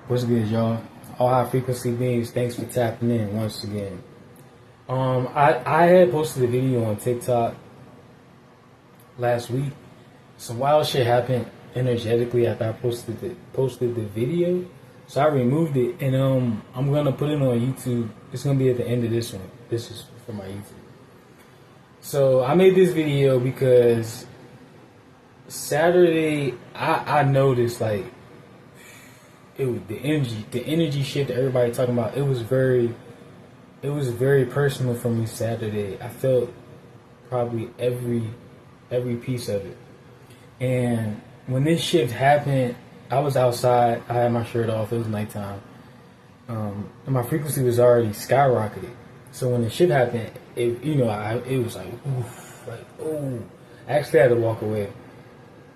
What's good, y'all? All high frequency beings, thanks for tapping in once again. I had posted a video on TikTok last week. Some wild shit happened energetically after I posted the video, so I removed it, and I'm gonna put it on YouTube. It's gonna be at the end of this one. This is for my YouTube. So I made this video because Saturday I noticed like it was the energy shift that everybody talking about. It was very personal for me Saturday. I felt probably every piece of it. And when this shift happened, I was outside. I had my shirt off. It was nighttime. And my frequency was already skyrocketed. So when the shift happened, it was like, oof, like, oh. I actually had to walk away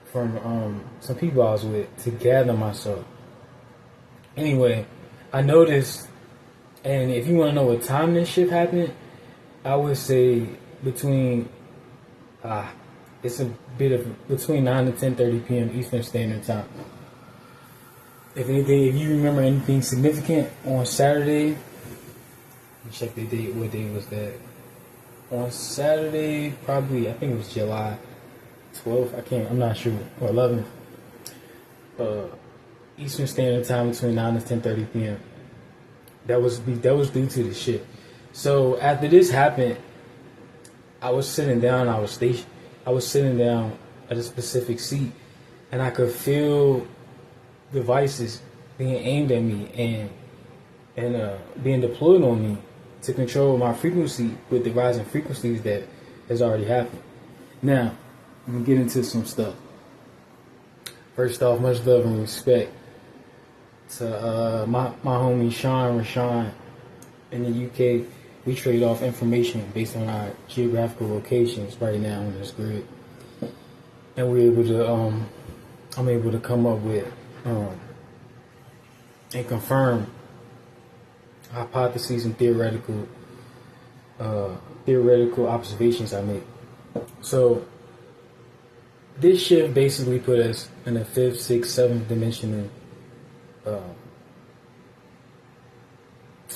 from some people I was with to gather myself. Anyway, I noticed, and if you want to know what time this shift happened, I would say between it's a bit of between 9 to 10:30 p.m. Eastern Standard Time. If you remember anything significant on Saturday, let me check the date. What day was that? On Saturday, probably I think it was July 12th. I'm not sure, or 11th. Eastern Standard Time between 9 to 10:30 p.m. That was due to the shit. So after this happened, I was sitting down. I was sitting down at a specific seat, and I could feel devices being aimed at me and being deployed on me to control my frequency with the rising frequencies that has already happened. Now, I'm gonna get into some stuff. First off, much love and respect to my homie Sean Rashawn in the UK. We trade off information based on our geographical locations right now on this grid, and we're able to I'm able to come up with and confirm hypotheses and theoretical observations I make. So this shift basically put us in the 5th, 6th, 7th dimensional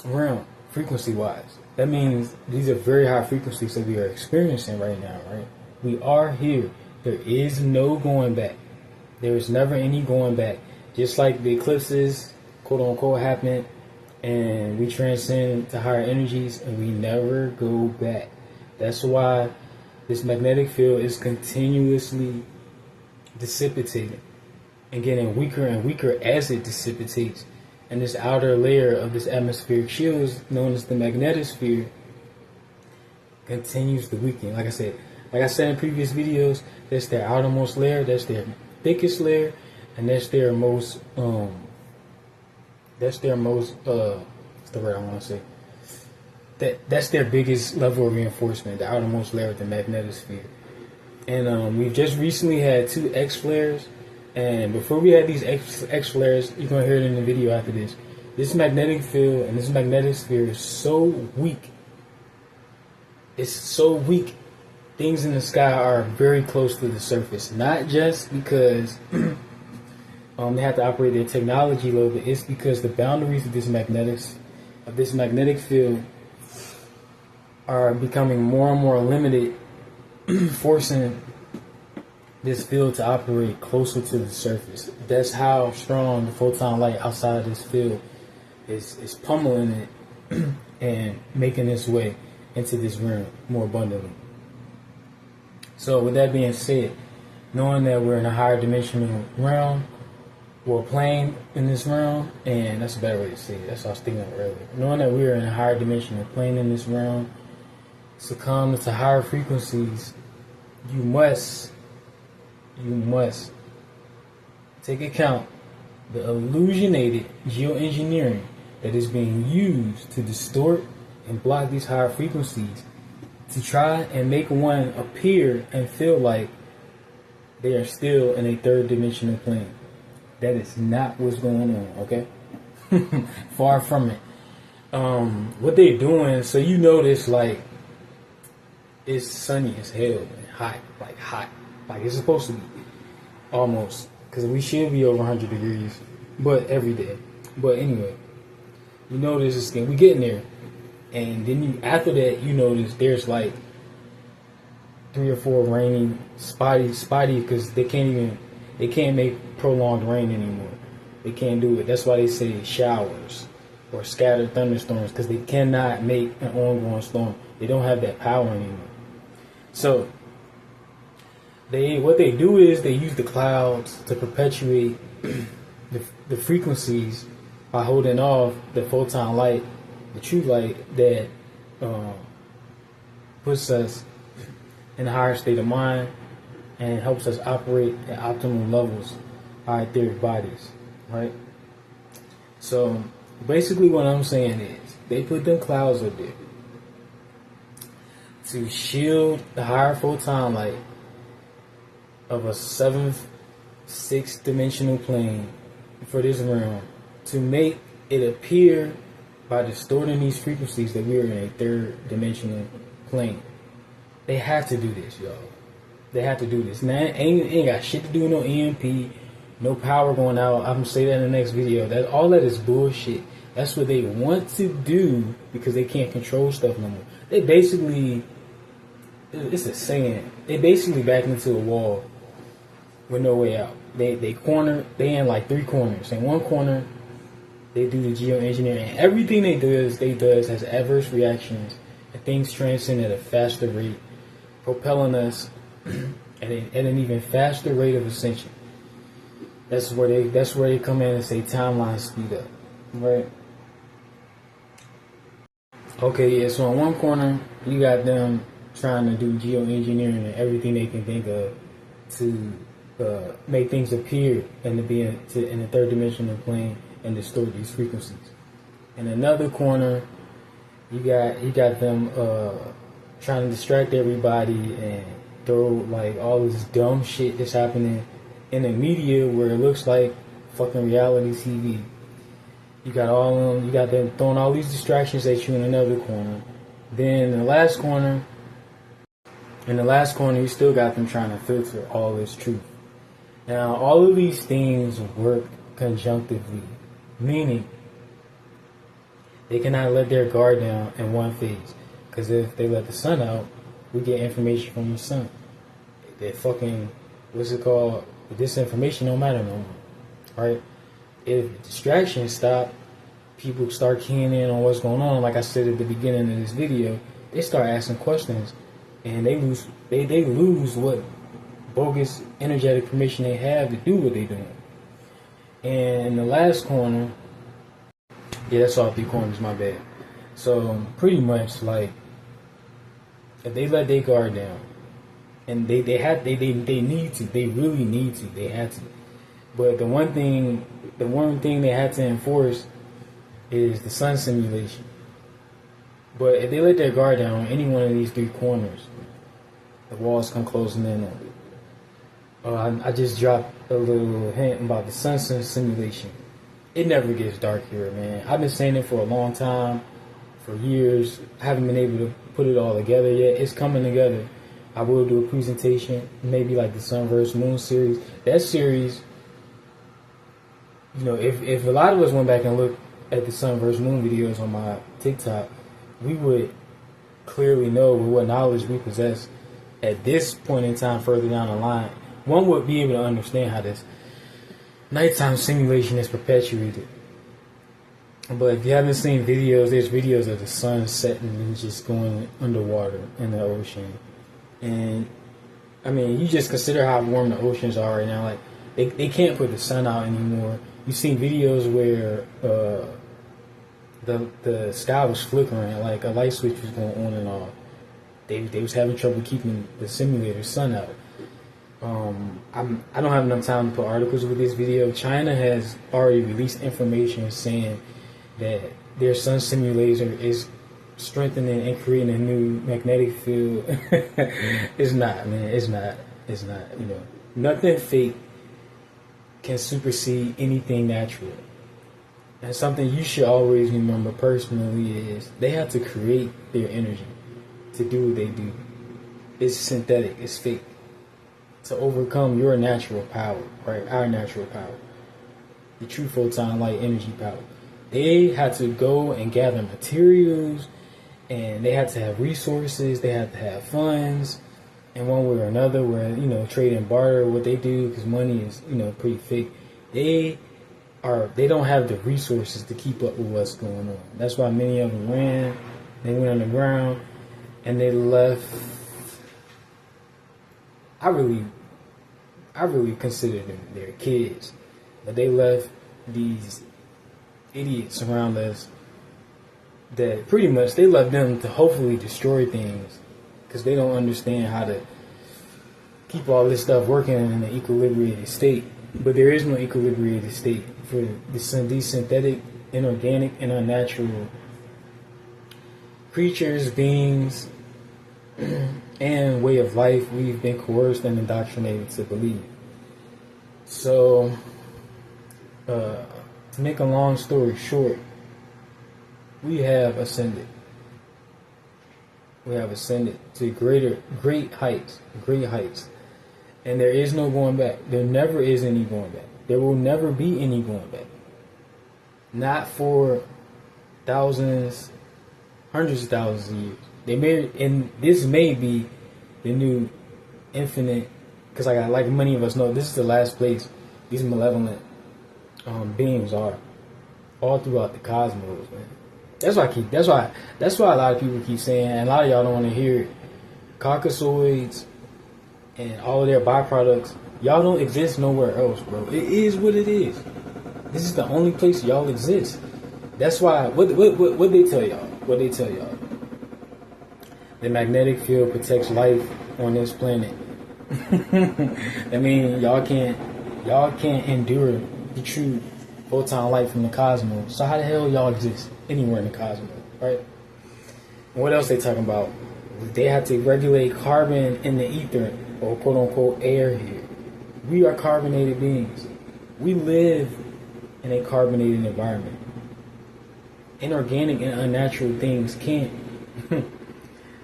realm, frequency wise. That means these are very high frequencies that we are experiencing right now, right? We are here. There is no going back. There is never any going back. Just like the eclipses, quote unquote, happen, and we transcend to higher energies, and we never go back. That's why this magnetic field is continuously dissipating and getting weaker and weaker as it dissipates. And this outer layer of this atmospheric shield, known as the magnetosphere, continues to weaken. Like I said in previous videos, that's their outermost layer, that's their thickest layer, and that's their most what's the word I want to say? That's their biggest level of reinforcement, the outermost layer of the magnetosphere. And we've just recently had 2 X flares. And before we had these X flares, you're going to hear it in the video after this. This magnetic field and this magnetosphere is so weak. It's so weak. Things in the sky are very close to the surface. Not just because they have to operate their technology low, but it's because the boundaries of this magnetic field are becoming more and more limited, forcing this field to operate closer to the surface. That's how strong the photon light outside of this field is pummeling it and making its way into this realm more abundantly. So with that being said, knowing that we're in a higher dimensional realm, or plane in this realm, and that's a better way to say it. That's what I was thinking of earlier. Knowing that we're in a higher dimensional plane in this realm, succumb to higher frequencies, you must take account the illusionated geoengineering that is being used to distort and block these higher frequencies to try and make one appear and feel like they are still in a 3rd dimensional plane. That is not what's going on, okay? Far from it. What they're doing, so you notice, like, it's sunny as hell and hot. Like it's supposed to be. Almost. Because we should be over 100 degrees. But every day. But anyway, you notice this thing. We getting there, and then after that, you notice there's like 3 or 4 raining spotty because they can't make prolonged rain anymore. They can't do it. That's why they say showers or scattered thunderstorms, because they cannot make an ongoing storm. They don't have that power anymore. So what they do is they use the clouds to perpetuate the frequencies by holding off the photon light, the true light that puts us in a higher state of mind and helps us operate at optimal levels our etheric bodies, right? So basically what I'm saying is they put them clouds up there to shield the higher photon light of a 7th, 6th dimensional plane for this realm, to make it appear by distorting these frequencies that we are in a 3rd dimensional plane. They have to do this, y'all. They have to do this. Now, ain't got shit to do with no EMP, no power going out. I'm gonna say that in the next video. All that is bullshit. That's what they want to do because they can't control stuff no more. They basically, it's a saying, they basically back into a wall with no way out. They in like 3 corners. In one corner, they do the geoengineering. Everything they does has adverse reactions, and things transcend at a faster rate, propelling us at an even faster rate of ascension. That's where they come in and say timeline speed up, right? Okay, yeah. So in one corner, you got them trying to do geoengineering and everything they can think of to make things appear and to be in the 3rd dimensional plane and distort these frequencies. In another corner, you got them trying to distract everybody and throw like all this dumb shit that's happening in the media where it looks like fucking reality TV. You got them throwing all these distractions at you in another corner. Then in the last corner, you still got them trying to filter all this truth. Now, all of these things work conjunctively, meaning they cannot let their guard down in one phase. Because if they let the sun out, we get information from the sun. That fucking, what's it called? Disinformation don't matter no more, right? If distractions stop, people start keying in on what's going on. Like I said at the beginning of this video, they start asking questions, and they lose what bogus energetic permission they have to do what they're doing. And in the last corner, yeah, that's all 3 corners, my bad. So pretty much like if they let their guard down, and they need to, they really need to, they had to. But the one thing they had to enforce is the sun simulation. But if they let their guard down on any one of these 3 corners, the walls come closing in on it. I just dropped a little hint about the sun simulation. It never gets dark here, man. I've been saying it for a long time, for years. I haven't been able to put it all together yet. It's coming together. I will do a presentation, maybe like the Sun vs. Moon series. That series, you know, if a lot of us went back and looked at the Sun vs. Moon videos on my TikTok, we would clearly know with what knowledge we possess at this point in time further down the line. One would be able to understand how this nighttime simulation is perpetuated. But if you haven't seen videos, there's videos of the sun setting and just going underwater in the ocean. And I mean, you just consider how warm the oceans are right now. Like they can't put the sun out anymore. You've seen videos where the sky was flickering, like a light switch was going on and off. They was having trouble keeping the simulator sun out. I don't have enough time to put articles with this video. China has already released information saying that their sun simulator is strengthening and creating a new magnetic field. It's not, man. It's not. You know, nothing fake can supersede anything natural. And something you should always remember personally is they have to create their energy to do what they do. It's synthetic. It's fake. To overcome your natural power, right? Our natural power. the true photon light energy power. They had to go and gather materials, and they had to have resources, they had to have funds in one way or another, where, trade and barter, what they do, because money is, pretty fake. They don't have the resources to keep up with what's going on. That's why many of them ran. They went underground, and they left. I really consider them their kids, but they left these idiots around us that pretty much they left them to hopefully destroy things, because they don't understand how to keep all this stuff working in an equilibrated state. But there is no equilibrated state for these synthetic, inorganic, and unnatural creatures, beings, and way of life we've been coerced and indoctrinated to believe. So, to make a long story short, we have ascended. We have ascended to great heights. And there is no going back. There never is any going back. There will never be any going back. Not for thousands, hundreds of thousands of years. And this may be the new infinite, because like many of us know, this is the last place these malevolent beings are, all throughout the cosmos, man. That's why a lot of people keep saying, and a lot of y'all don't want to hear it, Caucasoids and all of their byproducts, y'all don't exist nowhere else, bro. It is what it is. This is the only place y'all exist. That's why, what they tell y'all? The magnetic field protects life on this planet. I mean, y'all can't endure the true photon light from the cosmos. So how the hell y'all exist anywhere in the cosmos, right? And what else they talking about? They have to regulate carbon in the ether, or quote unquote air here. We are carbonated beings. We live in a carbonated environment. Inorganic and unnatural things can't.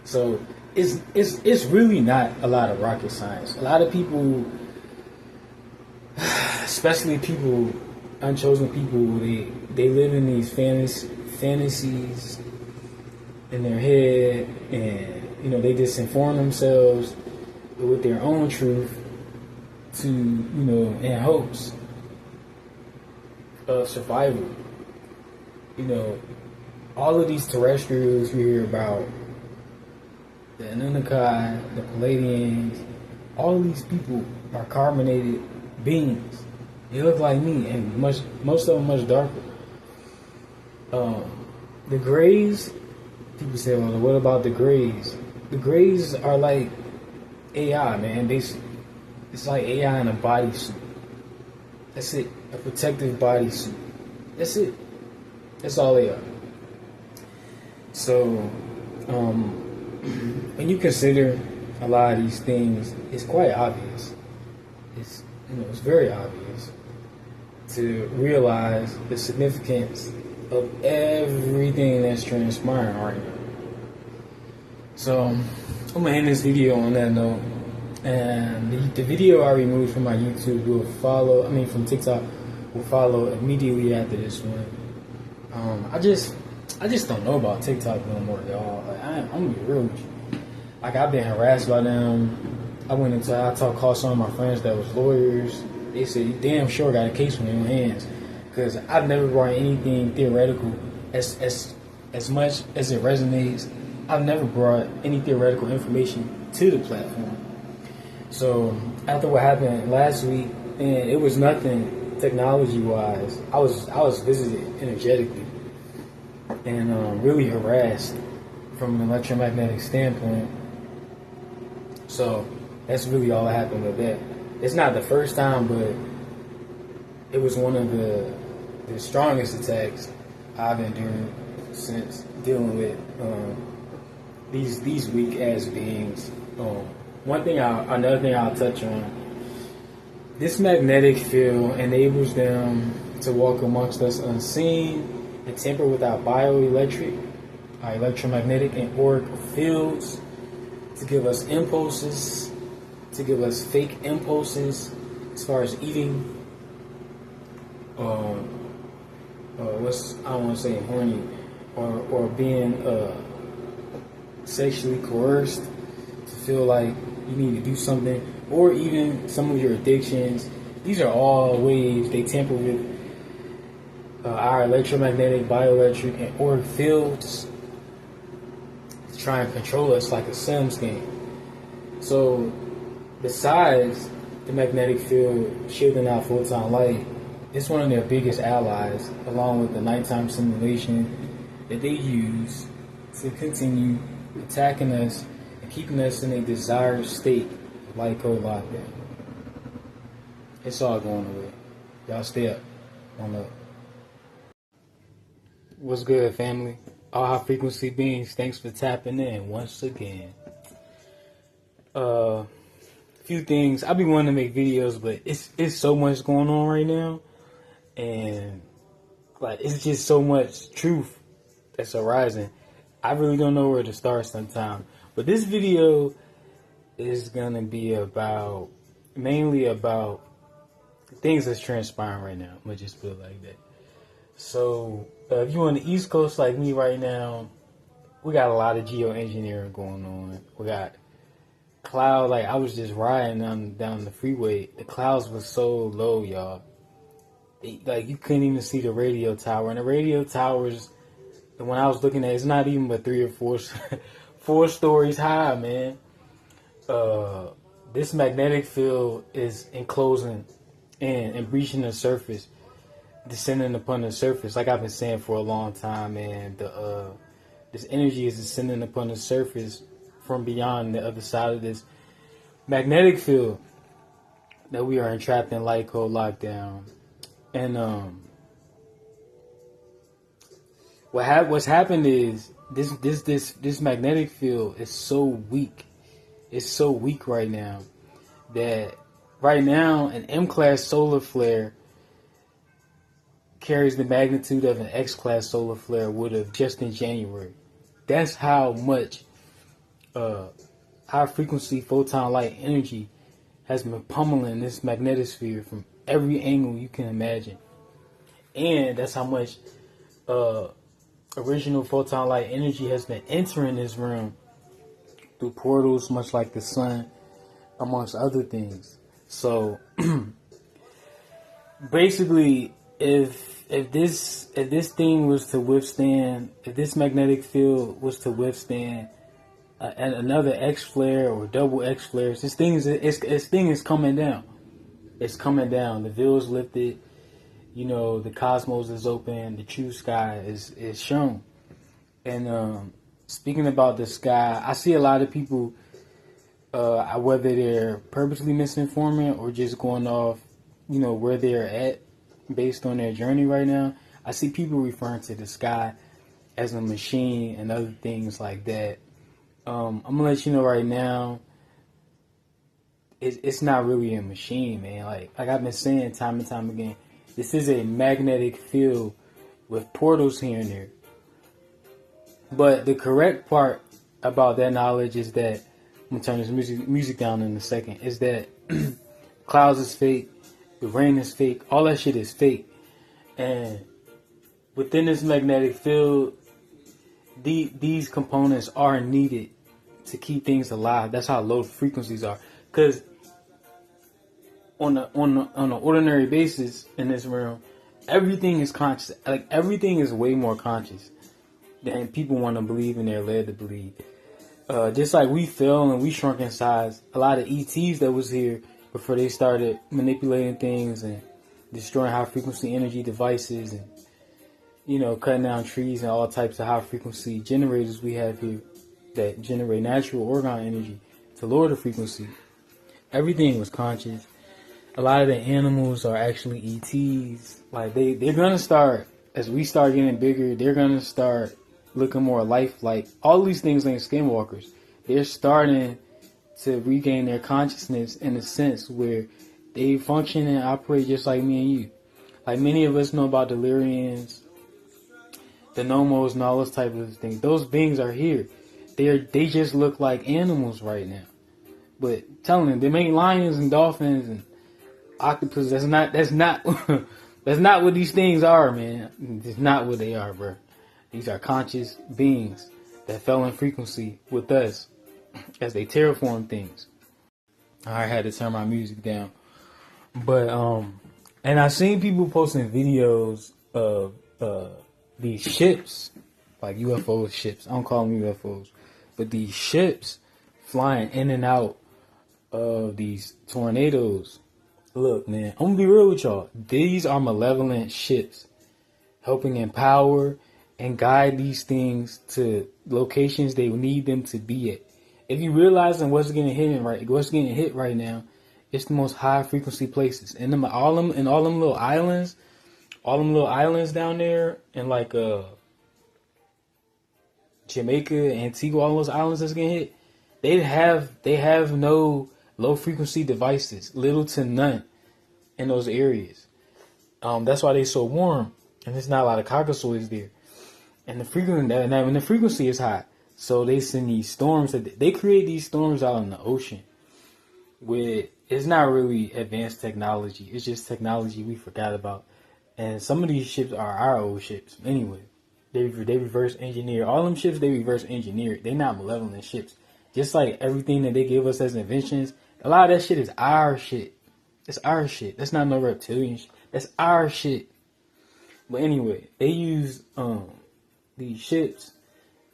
So it's really not a lot of rocket science. A lot of people, especially people, unchosen people, they live in these fantasies in their head, and they just inform themselves with their own truth to in hopes of survival. All of these terrestrials we hear about, the Anunnaki, the Palladians, all of these people are carbonated beings. They look like me, and most of them much darker. The Greys, people say, well, what about the Greys? The Greys are like AI, man. It's like AI in a bodysuit. That's it. A protective bodysuit. That's it. That's all they are. So, when you consider a lot of these things, it's quite obvious. It's very obvious to realize the significance of everything that's transpiring right now. So, I'm gonna end this video on that note. And the video I removed from my YouTube from TikTok will follow immediately after this one. I just don't know about TikTok no more, y'all. Like, I'm gonna be real with you. Like, I've been harassed by them. I called some of my friends that was lawyers. They said, you damn sure got a case on your hands. Because I've never brought anything theoretical as much as it resonates. I've never brought any theoretical information to the platform. So after what happened last week, and it was nothing technology-wise, I was visited energetically and really harassed from an electromagnetic standpoint. So that's really all that happened with that. It's not the first time, but it was one of the strongest attacks I've endured since dealing with these weak ass beings. Another thing I'll touch on. This magnetic field enables them to walk amongst us unseen and tamper with our bioelectric, our electromagnetic and auric fields, to give us impulses, to give us fake impulses as far as eating, I don't want to say horny, or being sexually coerced to feel like you need to do something, or even some of your addictions. These are all ways they tamper with our electromagnetic, bioelectric, and auric fields to try and control us like a Sims game. So, besides the magnetic field shielding out photon light, it's one of their biggest allies, along with the nighttime simulation that they use to continue attacking us and keeping us in a desired state of light code lockdown. It's all going away. Y'all stay up. One up. What's good, family? All high frequency beings, thanks for tapping in once again. Few things. I be wanting to make videos, but it's so much going on right now, and like it's just so much truth that's arising. I really don't know where to start sometimes. But this video is gonna be mainly about things that's transpiring right now. I'm gonna just put it like that. So if you're on the East Coast like me right now, we got a lot of geoengineering going on. We got cloud, like I was just riding down the freeway. The clouds was so low, y'all. Like you couldn't even see the radio tower. And the radio towers, when I was looking at, it's not even but 3 or 4 stories high, man. This magnetic field is enclosing and breaching the surface, descending upon the surface. Like I've been saying for a long time, man. This energy is descending upon the surface from beyond the other side of this magnetic field that we are entrapped in light code lockdown. And what's happened is this magnetic field is so weak. It's so weak right now that right now an M-class solar flare carries the magnitude of an X-class solar flare would have just in January. That's how much high frequency photon light energy has been pummeling this magnetosphere from every angle you can imagine. And that's how much original photon light energy has been entering this realm through portals, much like the sun, amongst other things. So basically, if this thing was to withstand, if this magnetic field was to withstand and another X flare or double X flares, this thing is coming down. It's coming down. The veil is lifted. You know, the cosmos is open. The true sky is shown. And speaking about the sky, I see a lot of people, whether they're purposely misinforming or just going off, you know, where they're at based on their journey right now. I see people referring to the sky as a machine and other things like that. I'm gonna let you know right now, it's not really a machine, man. Like I've been saying time and time again, this is a magnetic field with portals here and there. But the correct part about that knowledge is that, I'm gonna turn this music down in a second, is that clouds is fake, the rain is fake, all that shit is fake. And within this magnetic field, these components are needed to keep things alive. That's how low frequencies are. Because on an ordinary basis in this realm, everything is conscious. Like everything is way more conscious than people want to believe and they're led to believe. Just like we fell and we shrunk in size, a lot of ETs that was here before they started manipulating things and destroying high frequency energy devices and, you know, cutting down trees and all types of high frequency generators we have here that generate natural orgone energy to lower the frequency. Everything was conscious. A lot of the animals are actually ETs. Like they're gonna start, as we start getting bigger, they're gonna start looking more lifelike. All these things ain't skinwalkers. They're starting to regain their consciousness in a sense where they function and operate just like me and you. Like many of us know about deliriums, the nomos, and all those types of things. Those beings are here. They just look like animals right now. But telling them, they make lions and dolphins and octopus. That's not That's not what these things are, man. It's not what they are, bro. These are conscious beings that fell in frequency with us as they terraform things. I had to turn my music down. But and I've seen people posting videos of these ships, like UFO ships. I don't call them UFOs, but these ships flying in and out of these tornadoes. Look, man, I'm gonna be real with y'all. These are malevolent ships helping empower and guide these things to locations they need them to be at. If you realize what's getting hit right now, it's the most high frequency places. And all them little islands down there, and like Jamaica, Antigua, all those islands that's getting hit, they have no low frequency devices, little to none, in those areas. That's why they're so warm, and there's not a lot of caucasoids there. And when the frequency is high, so they send these storms. They create these storms out in the ocean. It's not really advanced technology. It's just technology we forgot about. And some of these ships are our old ships. Anyway, they reverse engineer. All them ships, they reverse engineer. They're not malevolent ships. Just like everything that they give us as inventions, a lot of that shit is our shit. It's our shit. That's not no reptilian shit. That's our shit. But anyway, they use these ships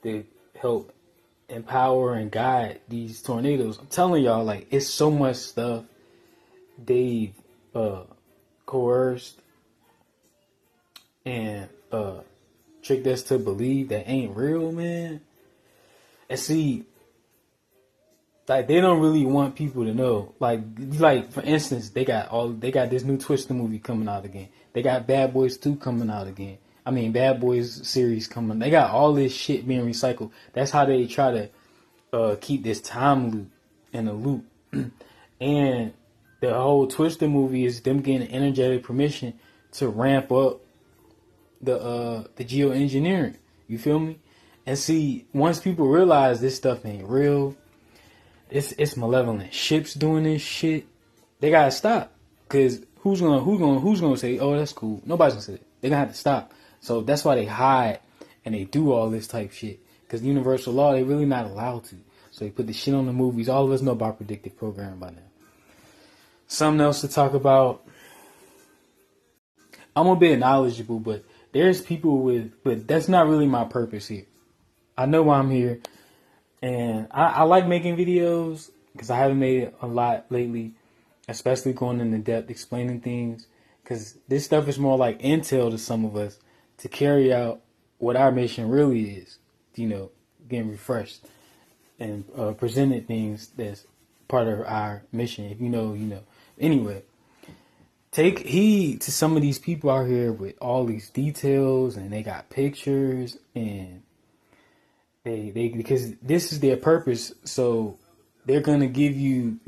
to help empower and guide these tornadoes. I'm telling y'all, like, it's so much stuff they've coerced and tricked us to believe that ain't real, man. And see, like, they don't really want people to know. Like for instance, they got this new Twister movie coming out again. They got Bad Boys 2 coming out again. I mean, Bad Boys series coming. They got all this shit being recycled. That's how they try to keep this time loop in a loop. And the whole Twister movie is them getting energetic permission to ramp up the geoengineering. You feel me? And see, once people realize this stuff ain't real, it's malevolent ships doing this shit, they gotta stop. Cause who's gonna say, oh, that's cool? Nobody's gonna say it. They gonna have to stop. So that's why they hide and they do all this type shit. Because universal law, they really not allowed to. So they put the shit on the movies. All of us know about predictive programming by now. Something else to talk about. I'm a bit knowledgeable, but there's people but that's not really my purpose here. I know why I'm here. And I like making videos because I haven't made it a lot lately, especially going into depth, explaining things. Because this stuff is more like intel to some of us to carry out what our mission really is, getting refreshed and presented things that's part of our mission. If you know, you know. Anyway, take heed to some of these people out here with all these details, and they got pictures, and they because this is their purpose. So they're gonna give you,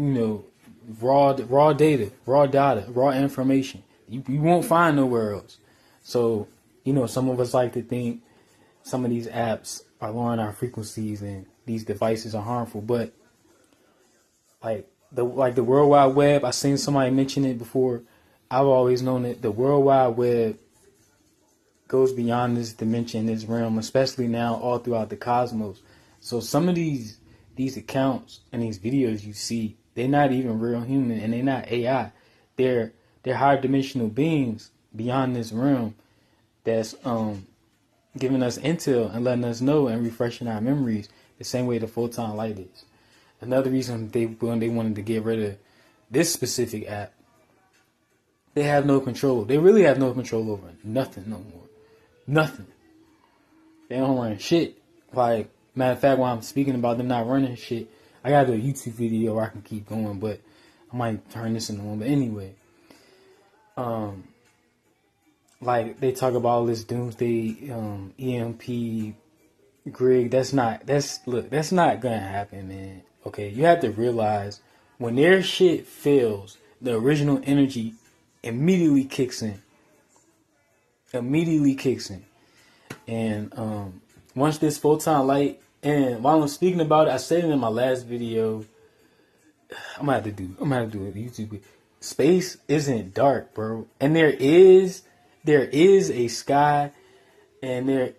raw data, raw information. You won't find nowhere else. So, some of us like to think some of these apps are lowering our frequencies and these devices are harmful, but like the World Wide Web, I seen somebody mention it before. I've always known that the World Wide Web goes beyond this dimension, this realm, especially now all throughout the cosmos. So some of these accounts and these videos you see, they're not even real human, and they're not AI. They're higher dimensional beings beyond this realm that's giving us intel and letting us know and refreshing our memories the same way the photon light is. Another reason they wanted to get rid of this specific app, they have no control. They really have no control over nothing no more. Nothing. They don't run shit. Like, matter of fact, while I'm speaking about them not running shit, I gotta do a YouTube video where I can keep going, but I might turn this into one. But anyway, like they talk about all this doomsday, EMP, Grig. That's not gonna happen, man. Okay, you have to realize when their shit fails, the original energy immediately kicks in. And once this photon light, and while I'm speaking about it, I said it in my last video. I'm gonna have to do a YouTube. Space isn't dark, bro, and there is there is a sky, and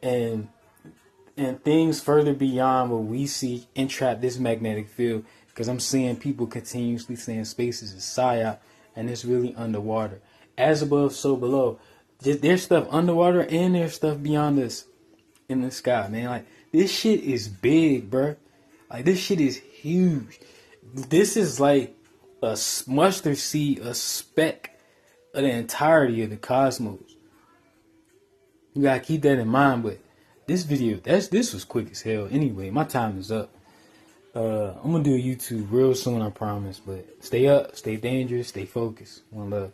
and things further beyond what we see entrap this magnetic field. Because I'm seeing people continuously saying space is a psyop, and it's really underwater. As above, so below. There's stuff underwater and there's stuff beyond us in the sky, man. Like, this shit is big, bro. Like, this shit is huge. This is like a mustard seed, a speck of the entirety of the cosmos. You gotta keep that in mind. But this video, this was quick as hell. Anyway, my time is up. I'm gonna do a YouTube real soon, I promise. But stay up, stay dangerous, stay focused. One love.